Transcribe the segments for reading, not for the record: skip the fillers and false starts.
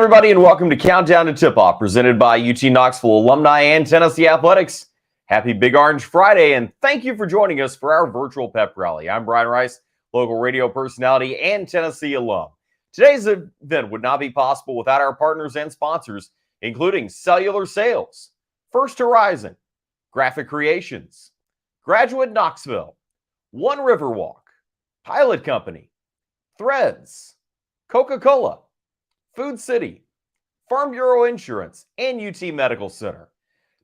everybody, and welcome to Countdown to Tip-Off, presented by UT Knoxville alumni and Tennessee Athletics. Happy Big Orange Friday, and thank you for joining us for our virtual pep rally. I'm Brian Rice, local radio personality and Tennessee alum. Today's event would not be possible without our partners and sponsors, including Cellular Sales, First Horizon, Graphic Creations, Graduate Knoxville, One Riverwalk, Pilot Company, Threads, Coca-Cola, Food City, Farm Bureau Insurance, and UT Medical Center.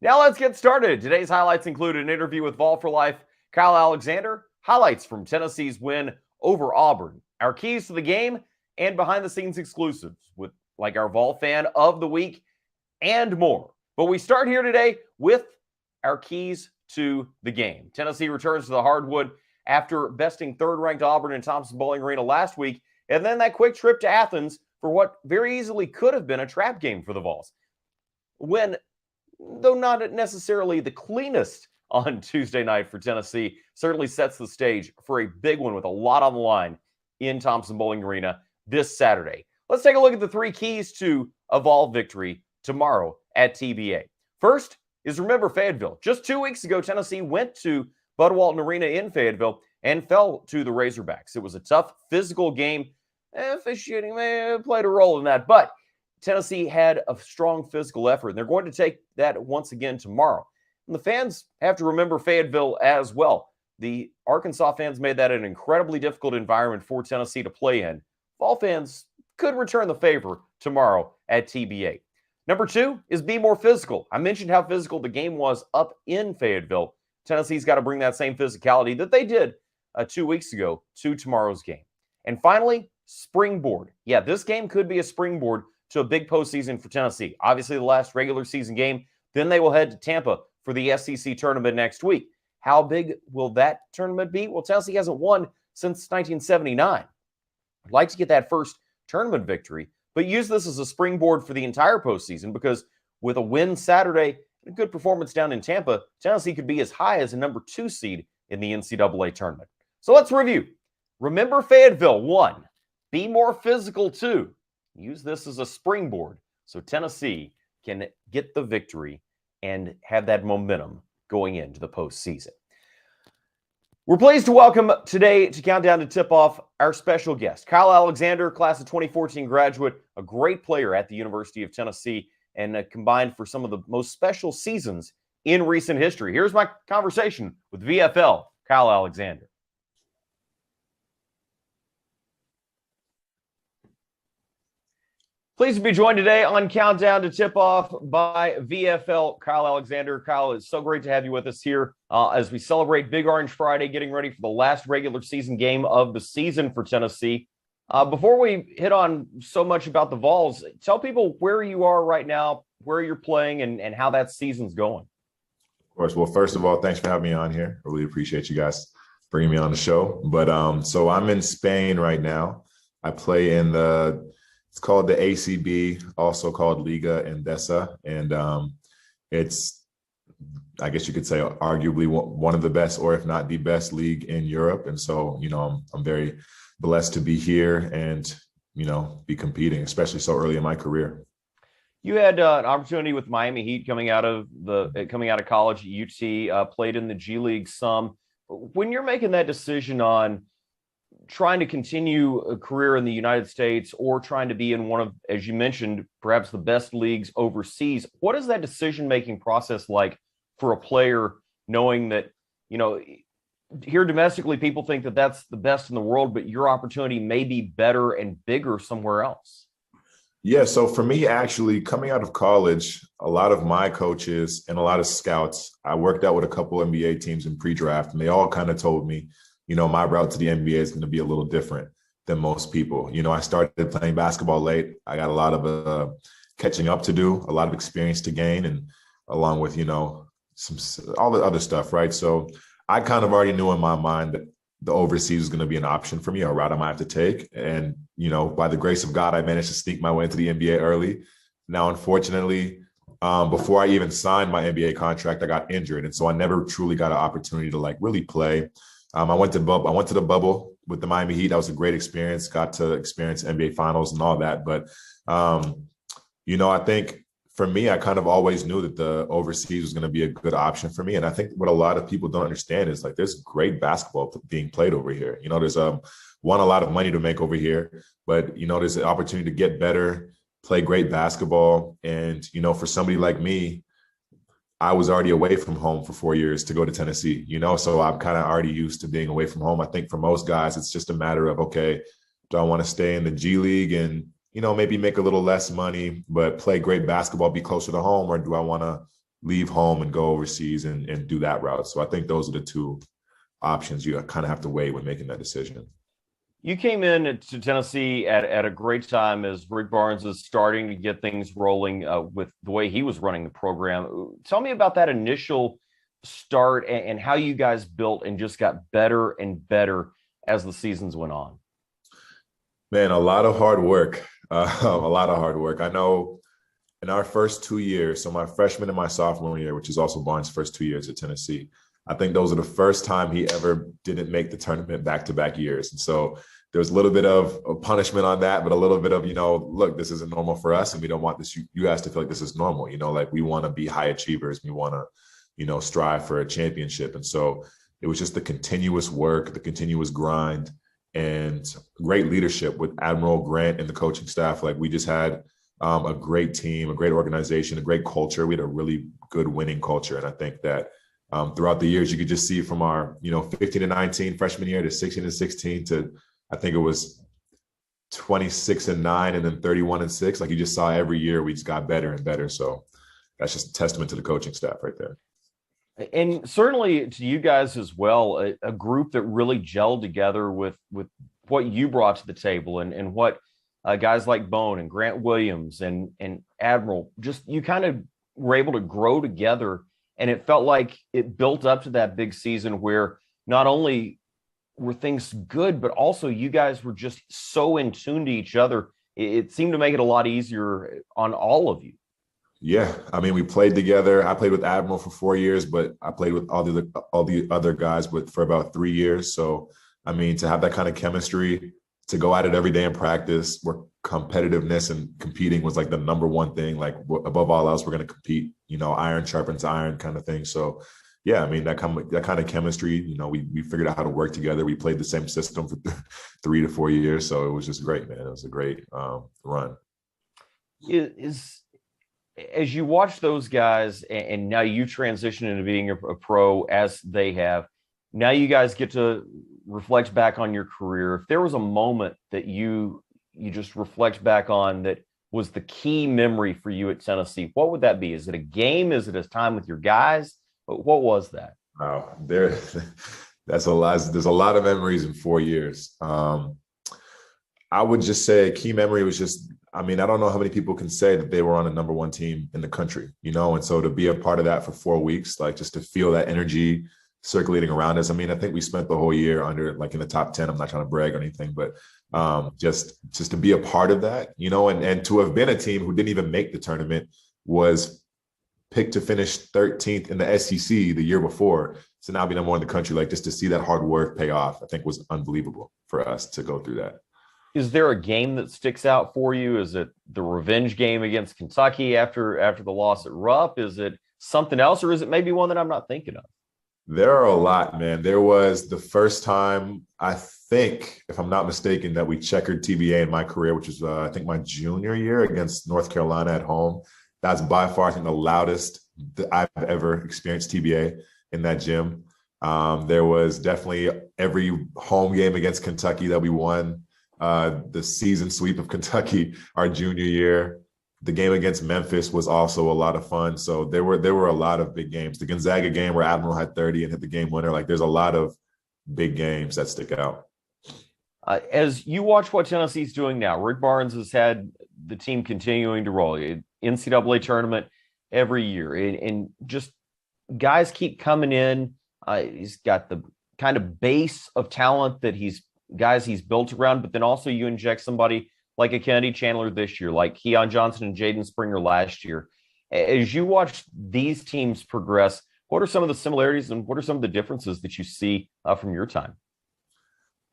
Now let's get started. Today's highlights include an interview with Vol for Life Kyle Alexander, highlights from Tennessee's win over Auburn, our keys to the game, and behind-the-scenes exclusives with like our Vol fan of the week and more. But we start here today with our keys to the game. Tennessee returns to the hardwood after besting third-ranked Auburn in Thompson-Boling Arena last week, and then that quick trip to Athens for what very easily could have been a trap game for the Vols. When, though not necessarily the cleanest on Tuesday night for Tennessee, certainly sets the stage for a big one with a lot on the line in Thompson-Boling Arena this Saturday. Let's take a look at the three keys to a Vol victory tomorrow at TBA. First is remember Fayetteville. Just 2 weeks ago, Tennessee went to Bud Walton Arena in Fayetteville and fell to the Razorbacks. It was a tough physical game. Officiating played a role in that, but Tennessee had a strong physical effort, and they're going to take that once again tomorrow. And the fans have to remember Fayetteville as well. The Arkansas fans made that an incredibly difficult environment for Tennessee to play in. Vol fans could return the favor tomorrow at TBA. Number two is be more physical. I mentioned how physical the game was up in Fayetteville. Tennessee's got to bring that same physicality that they did 2 weeks ago to tomorrow's game. And finally, springboard. Yeah, this game could be a springboard to a big postseason for Tennessee. Obviously, the last regular season game. Then they will head to Tampa for the SEC tournament next week. How big will that tournament be? Well, Tennessee hasn't won since 1979. I'd like to get that first tournament victory, but use this as a springboard for the entire postseason, because with a win Saturday and a good performance down in Tampa, Tennessee could be as high as a number 2 seed in the NCAA tournament. So let's review. Remember Fayetteville, 1. Be more physical, 2. Use this as a springboard so Tennessee can get the victory and have that momentum going into the postseason. We're pleased to welcome today to Countdown to Tip-Off our special guest, Kyle Alexander, class of 2014 graduate, a great player at the University of Tennessee, and combined for some of the most special seasons in recent history. Here's my conversation with VFL, Kyle Alexander. Pleased to be joined today on Countdown to Tip-Off by VFL Kyle Alexander. Kyle, it's so great to have you with us here as we celebrate Big Orange Friday, getting ready for the last regular season game of the season for Tennessee. Before we hit on so much about the Vols, tell people where you are right now, where you're playing, and how that season's going. Of course. Well, first of all, thanks for having me on here. I really appreciate you guys bringing me on the show. But so I'm in Spain right now. I play in it's called the ACB, also called Liga Endesa. And it's, I guess you could say, arguably one of the best, or if not the best league in Europe. And so, I'm very blessed to be here and, be competing, especially so early in my career. You had an opportunity with Miami Heat coming out of college at UT, played in the G League some. When you're making that decision on trying to continue a career in the United States or trying to be in one of, as you mentioned, perhaps the best leagues overseas, what is that decision-making process like for a player, knowing that, here domestically, people think that that's the best in the world, but your opportunity may be better and bigger somewhere else? Yeah, so for me, actually, coming out of college, a lot of my coaches and a lot of scouts, I worked out with a couple NBA teams in pre-draft, and they all kind of told me, my route to the NBA is going to be a little different than most people. I started playing basketball late. I got a lot of catching up to do, a lot of experience to gain, and along with, all the other stuff, right? So I kind of already knew in my mind that the overseas was going to be an option for me, a route I might have to take. And, by the grace of God, I managed to sneak my way into the NBA early. Now, unfortunately, before I even signed my NBA contract, I got injured. And so I never truly got an opportunity to really play. I went to the bubble with the Miami Heat. That was a great experience. Got to experience NBA Finals and all that. But I think for me, I kind of always knew that the overseas was going to be a good option for me. And I think what a lot of people don't understand is like there's great basketball being played over here. There's one, a lot of money to make over here, but there's an opportunity to get better, play great basketball. And for somebody like me, I was already away from home for 4 years to go to Tennessee, so I'm kind of already used to being away from home. I think for most guys, it's just a matter of, okay, do I want to stay in the G League and, maybe make a little less money, but play great basketball, be closer to home, or do I want to leave home and go overseas and do that route? So I think those are the two options you kind of have to weigh when making that decision. You came in to Tennessee at a great time as Rick Barnes is starting to get things rolling with the way he was running the program. Tell me about that initial start and how you guys built and just got better and better as the seasons went on. Man, a lot of hard work. A lot of hard work. I know in our first 2 years, so my freshman and my sophomore year, which is also Barnes' first 2 years at Tennessee, I think those are the first time he ever didn't make the tournament back-to-back years. And so there was a little bit of punishment on that, but a little bit of, look, this isn't normal for us. And we don't want this, you guys to feel like this is normal. Like we want to be high achievers. We want to, strive for a championship. And so it was just the continuous work, the continuous grind, and great leadership with Admiral Grant and the coaching staff. Like we just had a great team, a great organization, a great culture. We had a really good winning culture. And I think that throughout the years, you could just see from our, 15-19 freshman year to 16-16 to, I think it was 26-9 and then 31-6. Like you just saw every year we just got better and better. So that's just a testament to the coaching staff right there. And certainly to you guys as well, a group that really gelled together with what you brought to the table and what guys like Bone and Grant Williams and Admiral, just you kind of were able to grow together. And it felt like it built up to that big season where not only were things good, but also you guys were just so in tune to each other. It seemed to make it a lot easier on all of you. Yeah, I mean, we played together. I played with Admiral for 4 years, but I played with all the other guys for about 3 years. So, I mean, to have that kind of chemistry, to go at it every day in practice, where competitiveness and competing was like the number one thing. Like above all else, we're going to compete. Iron sharpens iron, kind of thing. So, yeah, I mean, that kind of chemistry. We figured out how to work together. We played the same system for 3 to 4 years, so it was just great, man. It was a great run. As you watch those guys and now you transition into being a pro as they have, now you guys get to reflect back on your career. If there was a moment that you just reflect back on that was the key memory for you at Tennessee, what would that be? Is it a game? Is it a time with your guys? What was that? Wow, that's a lot. There's a lot of memories in 4 years. I would just say a key memory was just, I mean, I don't know how many people can say that they were on a number one team in the country, and so to be a part of that for 4 weeks, like just to feel that energy circulating around us. I mean, I think we spent the whole year under like in the top 10. I'm not trying to brag or anything, but just to be a part of that, and to have been a team who didn't even make the tournament was picked to finish 13th in the SEC the year before. So now be number one in the country, like just to see that hard work pay off, I think was unbelievable for us to go through that. Is there a game that sticks out for you? Is it the revenge game against Kentucky after the loss at Rupp? Is it something else, or is it maybe one that I'm not thinking of? There are a lot, man. There was the first time, I think, if I'm not mistaken, that we checkered TBA in my career, which was, I think, my junior year against North Carolina at home. That's by far, I think, the loudest that I've ever experienced TBA in that gym. There was definitely every home game against Kentucky that we won. The season sweep of Kentucky our junior year. The game against Memphis was also a lot of fun. So there were a lot of big games. The Gonzaga game where Admiral had 30 and hit the game winner. Like there's a lot of big games that stick out. As you watch what Tennessee's doing now, Rick Barnes has had the team continuing to roll. NCAA tournament every year. And just guys keep coming in. He's got the kind of base of talent that he's built around, but then also you inject somebody like a Kennedy Chandler this year, like Keon Johnson and Jaden Springer last year. As you watch these teams progress, what are some of the similarities and what are some of the differences that you see from your time?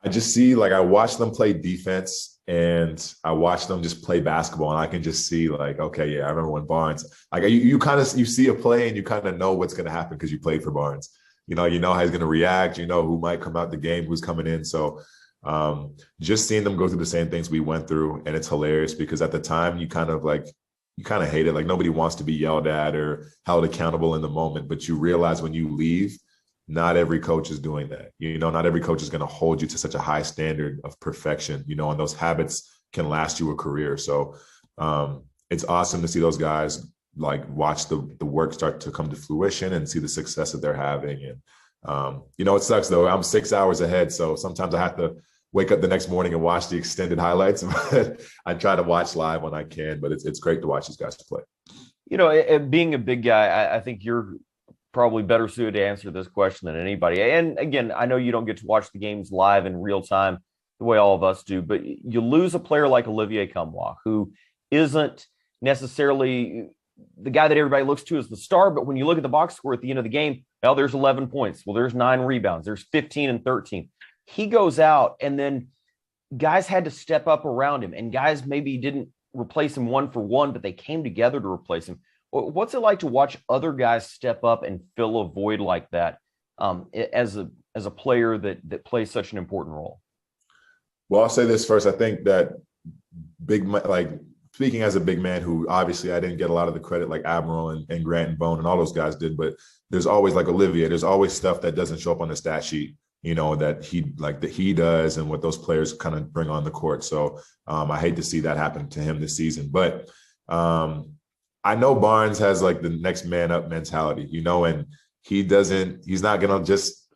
I just see, like, I watch them play defense and I watch them just play basketball, and I can just see, like, okay, yeah, I remember when Barnes, like, you kind of, you see a play and you kind of know what's going to happen because you played for Barnes. You know how he's going to react, you know who might come out the game, who's coming in. So just seeing them go through the same things we went through, and it's hilarious because at the time you kind of hate it. Like, nobody wants to be yelled at or held accountable in the moment, but you realize when you leave, not every coach is doing that. You know, not every coach is going to hold you to such a high standard of perfection, you know, and those habits can last you a career. So it's awesome to see those guys, like, watch the work start to come to fruition and see the success that they're having. And, you know, it sucks though. I'm 6 hours ahead. So sometimes I have to wake up the next morning and watch the extended highlights. But I try to watch live when I can, but it's great to watch these guys play. You know, being a big guy, I think you're probably better suited to answer this question than anybody. And again, I know you don't get to watch the games live in real time the way all of us do, but you lose a player like Olivier Cumlock, who isn't necessarily the guy that everybody looks to as the star, but when you look at the box score at the end of the game, well, there's 11 points. Well, there's 9 rebounds. There's 15 and 13. He goes out, and then guys had to step up around him, and guys maybe didn't replace him one for one, but they came together to replace him. What's it like to watch other guys step up and fill a void like that as a player that plays such an important role? Well, I'll say this first. I think that speaking as a big man who obviously I didn't get a lot of the credit like Admiral and Grant and Bone and all those guys did, but there's always, like Olivier, there's always stuff that doesn't show up on the stat sheet, you know, that he does and what those players kind of bring on the court. So I hate to see that happen to him this season. But I know Barnes has, like, the next man up mentality, you know, and he's not going to just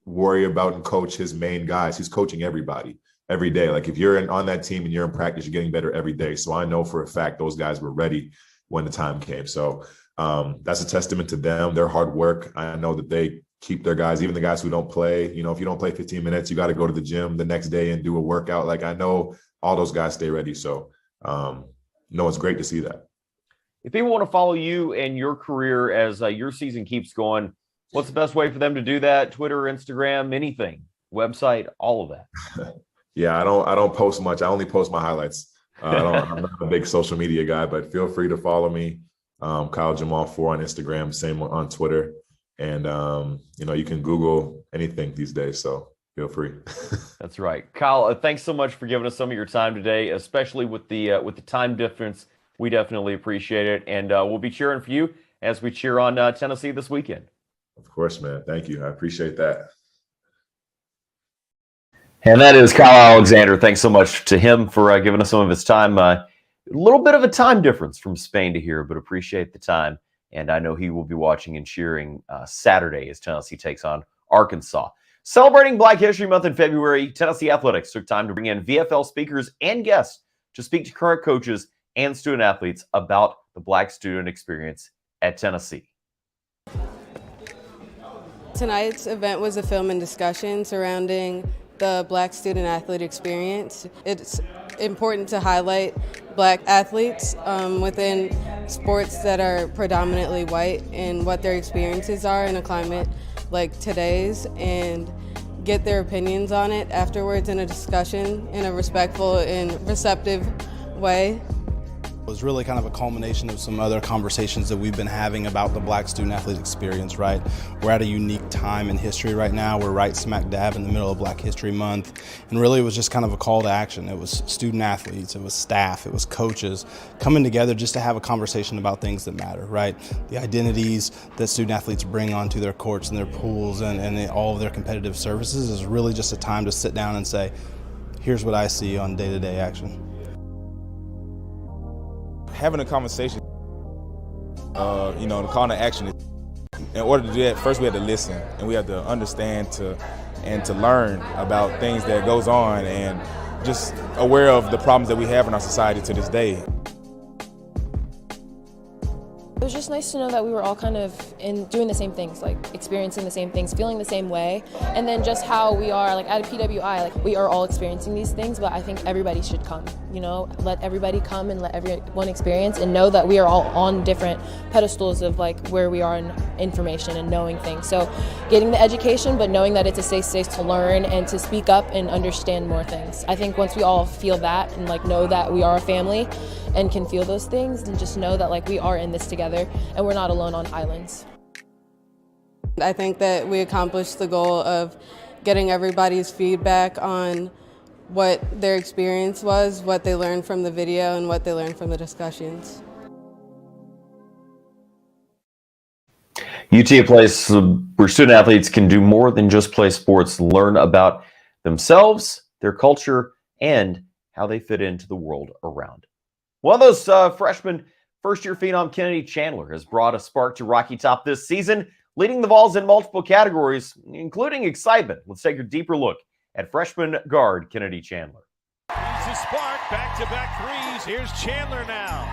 worry about and coach his main guys. He's coaching everybody every day. Like, if you're on that team and you're in practice, you're getting better every day. So I know for a fact those guys were ready when the time came. So that's a testament to them, their hard work. I know that they keep their guys, even the guys who don't play. You know, if you don't play 15 minutes, you got to go to the gym the next day and do a workout. Like, I know all those guys stay ready. So it's great to see that. If people want to follow you and your career as your season keeps going, what's the best way for them to do that? Twitter, Instagram, anything, website, all of that. Yeah, I don't post much. I only post my highlights. I'm not a big social media guy, but feel free to follow me. Kyle Jamal 4 on Instagram, same on Twitter. And, you can Google anything these days. So feel free. That's right. Kyle, thanks so much for giving us some of your time today, especially with the time difference. We definitely appreciate it. And we'll be cheering for you as we cheer on Tennessee this weekend. Of course, man. Thank you. I appreciate that. And that is Kyle Alexander. Thanks so much to him for giving us some of his time. A little bit of a time difference from Spain to here, but appreciate the time. And I know he will be watching and cheering Saturday as Tennessee takes on Arkansas. Celebrating Black History Month in February, Tennessee Athletics took time to bring in VFL speakers and guests to speak to current coaches and student athletes about the Black student experience at Tennessee. Tonight's event was a film and discussion surrounding the Black student athlete experience. It's important to highlight Black athletes within sports that are predominantly white and what their experiences are in a climate like today's, and get their opinions on it afterwards in a discussion in a respectful and receptive way. It was really kind of a culmination of some other conversations that we've been having about the Black student athlete experience, right? We're at a unique time in history right now. We're right smack dab in the middle of Black History Month. And really it was just kind of a call to action. It was student athletes, it was staff, it was coaches coming together just to have a conversation about things that matter, right? The identities that student athletes bring onto their courts and their pools and all of their competitive services is really just a time to sit down and say, here's what I see on day-to-day action. Having a conversation, the call to action. In order to do that, first we have to listen and we have to understand and to learn about things that goes on and just aware of the problems that we have in our society to this day. It was just nice to know that we were all kind of doing the same things, like experiencing the same things, feeling the same way, and then just how we are, like at a PWI, like we are all experiencing these things, but I think everybody should come. you know, let everybody come and let everyone experience and know that we are all on different pedestals of like where we are in information and knowing things. So getting the education, but knowing that it's a safe space to learn and to speak up and understand more things. I think once we all feel that and like know that we are a family and can feel those things, and just know that like we are in this together and we're not alone on islands. I think that we accomplished the goal of getting everybody's feedback on what their experience was, what they learned from the video, and what they learned from the discussions. UT, a place where student athletes can do more than just play sports, learn about themselves, their culture, and how they fit into the world around. One of those freshmen, first-year phenom Kennedy Chandler, has brought a spark to Rocky Top this season, leading the Vols in multiple categories, including excitement. Let's take a deeper look at freshman guard Kennedy Chandler. He's the spark, back-to-back threes. Here's Chandler now.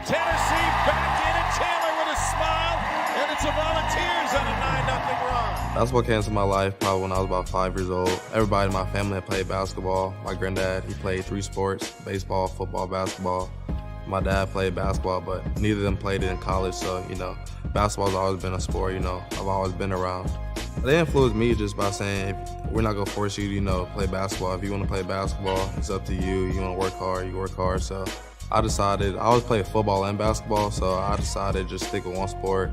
Tennessee back in, and Chandler with a smile, and it's the Volunteers on a 9-0 run. Basketball came into my life probably when I was about 5 years old. Everybody in my family had played basketball. My granddad, he played 3 sports, baseball, football, basketball. My dad played basketball, but neither of them played it in college, so, you know, basketball's always been a sport, you know, I've always been around. They influenced me just by saying, we're not gonna force you to, you know, play basketball. If you wanna play basketball, it's up to you. You wanna work hard, you work hard. So I decided, I always played football and basketball, so I decided to just stick with one sport.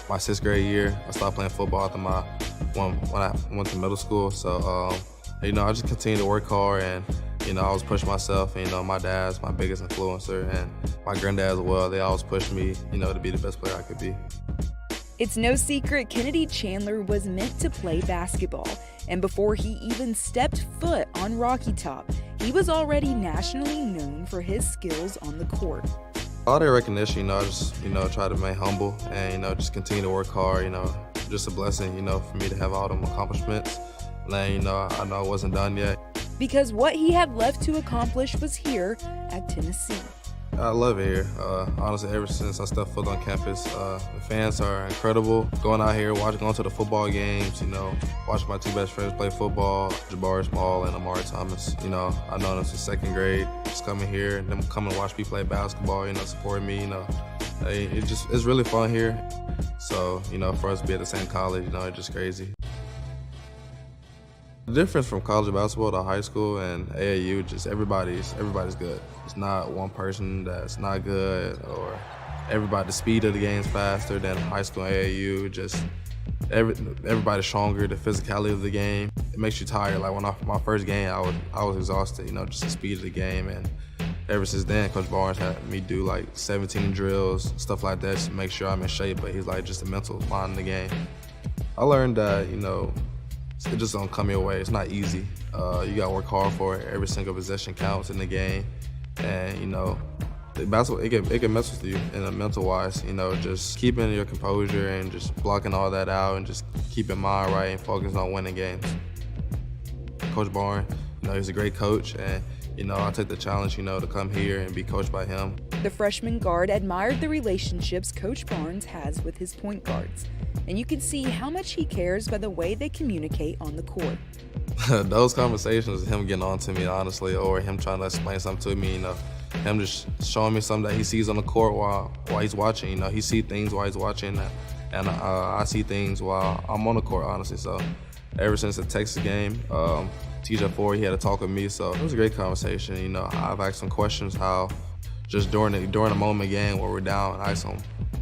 My 6th grade year, I stopped playing football after when I went to middle school. So, you know, I just continued to work hard, and, you know, I was pushing myself, and, you know, my dad's my biggest influencer, and my granddad as well. They always pushed me, you know, to be the best player I could be. It's no secret Kennedy Chandler was meant to play basketball, and before he even stepped foot on Rocky Top, he was already nationally known for his skills on the court. A lot of recognition, you know, I just, you know, try to remain humble and, you know, just continue to work hard, you know, just a blessing, you know, for me to have all them accomplishments. And then, you know, I know it wasn't done yet. Because what he had left to accomplish was here at Tennessee. I love it here. Honestly, ever since I stepped foot on campus, the fans are incredible. Going out here, going to the football games, you know, watching my 2 best friends play football, Jabari Small and Amari Thomas. You know, I know them since 2nd grade. Just coming here and them coming to watch me play basketball, you know, supporting me, you know. It's really fun here. So, you know, for us to be at the same college, you know, it's just crazy. The difference from college basketball to high school and AAU, just everybody's good. It's not one person that's not good, or the speed of the game's faster than high school and AAU. Just everybody's stronger, the physicality of the game. It makes you tired. Like my first game, I was exhausted, you know, just the speed of the game. And ever since then, Coach Barnes had me do like 17 drills, stuff like that, just to make sure I'm in shape. But he's like, just the mental mind of the game. I learned that, you know, it just don't come your way. It's not easy. You gotta work hard for it. Every single possession counts in the game, and, you know, basketball, it can mess with you in a mental wise. You know, just keeping your composure and just blocking all that out, and just keeping mind right and focus on winning games. Coach Barnes, you know, he's a great coach, and, you know, I take the challenge, you know, to come here and be coached by him. The freshman guard admired the relationships Coach Barnes has with his point guards, and you can see how much he cares by the way they communicate on the court. Those conversations, him getting on to me, honestly, or him trying to explain something to me, you know, him just showing me something that he sees on the court while he's watching. You know, he sees things while he's watching, and I see things while I'm on the court, honestly. So ever since the Texas game, TJ Ford, he had to talk with me, so it was a great conversation. You know, I've asked him questions how, just during the moment game where we're down, I asked him,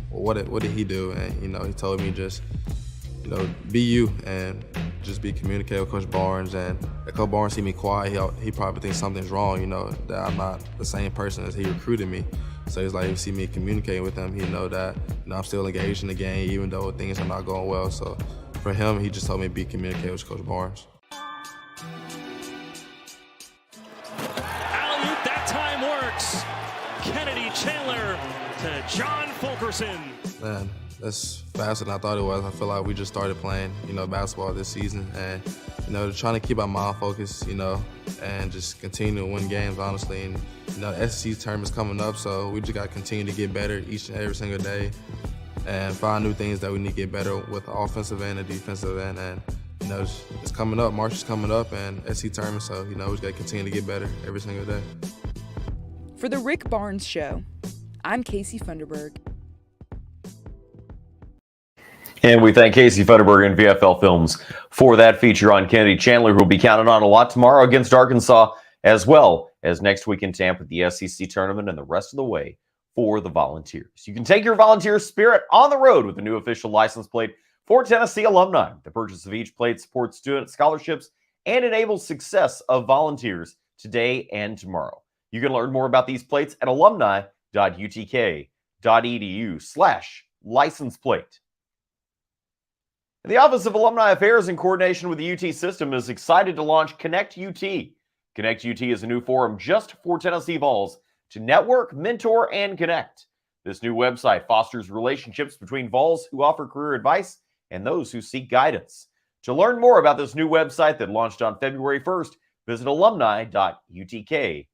well, what did he do? And, you know, he told me just, you know, be you and just be communicative with Coach Barnes. And if Coach Barnes see me quiet, he probably thinks something's wrong, you know, that I'm not the same person as he recruited me. So he's like, if you see me communicating with him, he know that, you know, I'm still engaged in the game, even though things are not going well. So for him, he just told me to be communicative with Coach Barnes. Alley-oop, that time works. Kennedy Chandler to John Fulkerson. Man, that's faster than I thought it was. I feel like we just started playing, you know, basketball this season, and, you know, trying to keep our mind focused, you know, and just continue to win games, honestly. And, you know, the SEC term is coming up, so we just got to continue to get better each and every single day and find new things that we need to get better with the offensive end and defensive end. And, you know, it's coming up. March is coming up, and SEC tournament, so, you know, we just got to continue to get better every single day. For The Rick Barnes Show, I'm Casey Funderburg. And we thank Casey Funderburg and VFL Films for that feature on Kennedy Chandler, who will be counted on a lot tomorrow against Arkansas, as well as next week in Tampa at the SEC tournament and the rest of the way for the Volunteers. You can take your Volunteer spirit on the road with the new official license plate for Tennessee alumni. The purchase of each plate supports student scholarships and enables success of volunteers today and tomorrow. You can learn more about these plates at alumni.utk.edu/license plate. The Office of Alumni Affairs, in coordination with the UT system, is excited to launch Connect UT. Connect UT is a new forum just for Tennessee Vols to network, mentor, and connect. This new website fosters relationships between Vols who offer career advice and those who seek guidance. To learn more about this new website that launched on February 1st, visit alumni.utk.edu.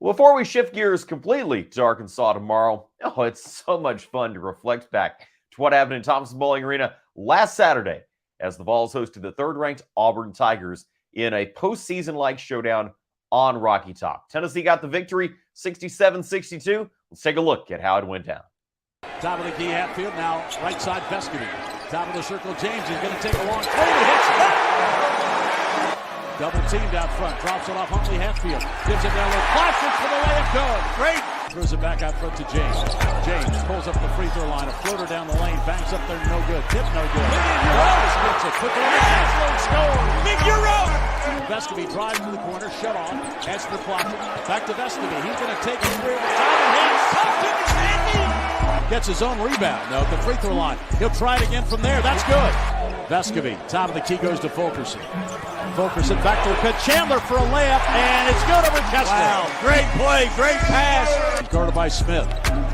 Before we shift gears completely to Arkansas tomorrow, it's so much fun to reflect back to what happened in Thompson-Boling Arena last Saturday as the Vols hosted the third-ranked Auburn Tigers in a postseason-like showdown on Rocky Top. Tennessee got the victory 67-62. Let's take a look at how it went down. Top of the key, Hatfield now, right side, Vescovy. Top of the circle, James is going to take a long three and hits it. Double teamed out front, drops it off Huntley Hatfield. Gives it down low, Plastics for the layup, good. Great. Throws it back out front to James. James pulls up the free throw line, a floater down the lane, banks up there, no good. Tip, no good. Gets it, quickly on the pass, score. Big Euro. Vescovy drives to the corner, shut off, has to the clock. Back to Vescovy, he's going to take a three over the top and hits. Gets his own rebound, no, at the free throw line. He'll try it again from there, that's good. Vescovy, top of the key goes to Fulkerson. Fulkerson back to the pit. Chandler for a layup, and it's good over Kessler. Wow, great play, great pass. Guarded by Smith.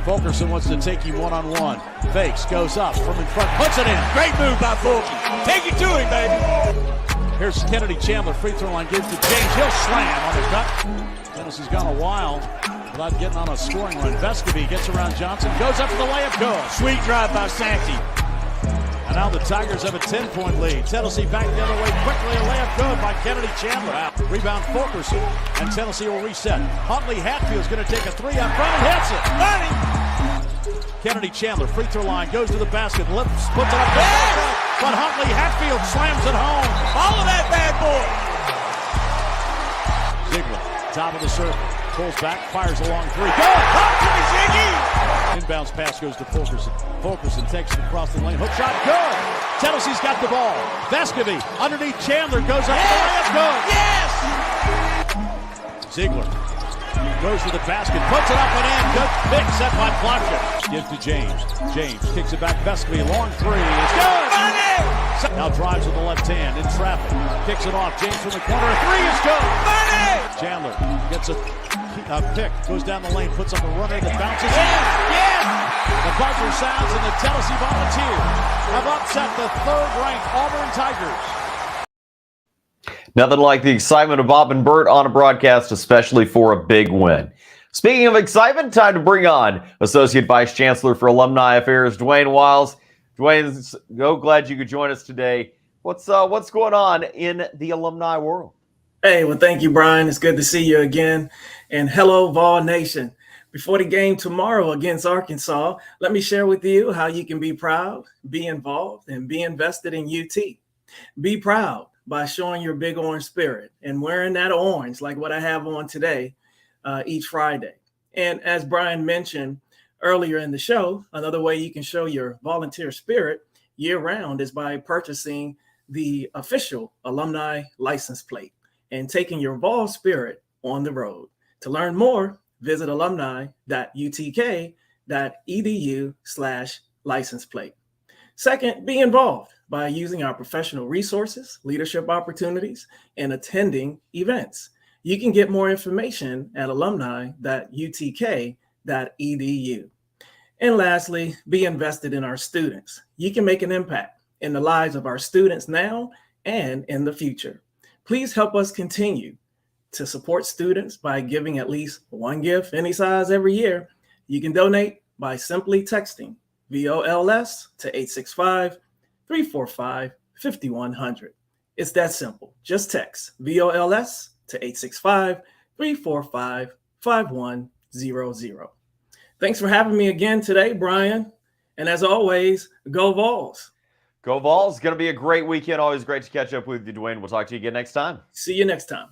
Fulkerson wants to take him one-on-one. Fakes, goes up from in front, puts it in. Great move by Fulkerson. Take it to him, baby. Here's Kennedy Chandler, free throw line, gives to James. He'll slam on the cut. Tennessee's gone a while without getting on a scoring run. Vescovy gets around Johnson, goes up for the layup, good. Sweet drive by Sankey. And now the Tigers have a 10-point lead. Tennessee back the other way quickly. A layup good by Kennedy Chandler. Rebound Fulkerson. And Tennessee will reset. Huntley Hatfield's going to take a three up front and hits it. Money! Kennedy Chandler, free throw line, goes to the basket, lifts, puts it up. Yes! But Huntley Hatfield slams it home. Follow that bad boy. Ziegler, top of the circle. Pulls back, fires a long three. Go! Up to Ziggy! Inbounds pass goes to Fulkerson. Fulkerson takes it across the lane. Hook shot, good! Tennessee's got the ball. Vescovy underneath Chandler goes up. Yes! Good! Yes! Ziegler goes to the basket, puts it up and in. Good pick set by Plotkin. Gives to James. James kicks it back. Vescovy, long three. It's good! Money! Now drives with the left hand in traffic. Kicks it off. James from the corner. A three is good! Money! Chandler gets a pick, goes down the lane, puts up a runner that bounces. Yes! Yes! The buzzer sounds and the Tennessee Volunteers have upset the third-ranked Auburn Tigers. Nothing like the excitement of Bob and Bert on a broadcast, especially for a big win. Speaking of excitement, time to bring on Associate Vice Chancellor for Alumni Affairs, Dwayne Wiles. Dwayne, so glad you could join us today. What's going on in the alumni world? Hey, well, thank you, Brian. It's good to see you again. And hello, Vol Nation. Before the game tomorrow against Arkansas, let me share with you how you can be proud, be involved, and be invested in UT. Be proud by showing your big orange spirit and wearing that orange like what I have on today each Friday. And as Brian mentioned earlier in the show, another way you can show your volunteer spirit year-round is by purchasing the official alumni license plate and taking your Vol spirit on the road. To learn more, visit alumni.utk.edu/license plate. Second, be involved by using our professional resources, leadership opportunities, and attending events. You can get more information at alumni.utk.edu. And lastly, be invested in our students. You can make an impact in the lives of our students now and in the future. Please help us continue to support students by giving at least one gift, any size, every year. You can donate by simply texting VOLS to 865-345-5100. It's that simple. Just text VOLS to 888-345-5100. Thanks for having me again today, Brian. And as always, go Vols. Go Vols. It's going to be a great weekend. Always great to catch up with you, Dwayne. We'll talk to you again next time. See you next time.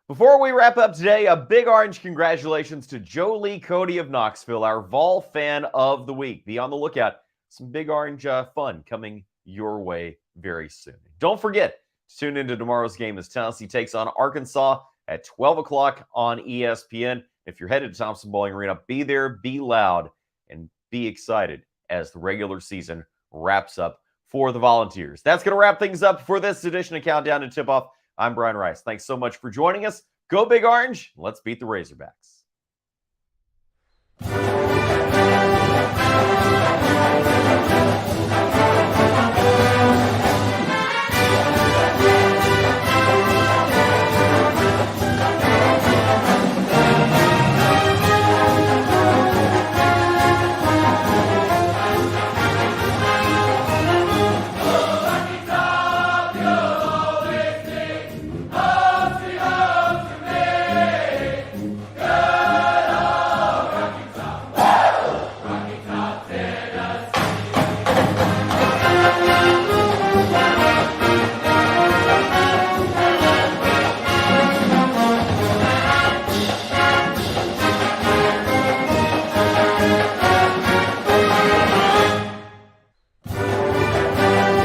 Before we wrap up today, a big orange congratulations to Jolie Cody of Knoxville, our Vol fan of the week. Be on the lookout. Some big orange fun coming your way very soon. Don't forget to tune into tomorrow's game as Tennessee takes on Arkansas at 12 o'clock on ESPN. If you're headed to Thompson Bowling Arena, be there, be loud, and be excited as the regular season wraps up for the Volunteers. That's going to wrap things up for this edition of Countdown to Tip-Off. I'm Brian Rice. Thanks so much for joining us. Go Big Orange. Let's beat the Razorbacks.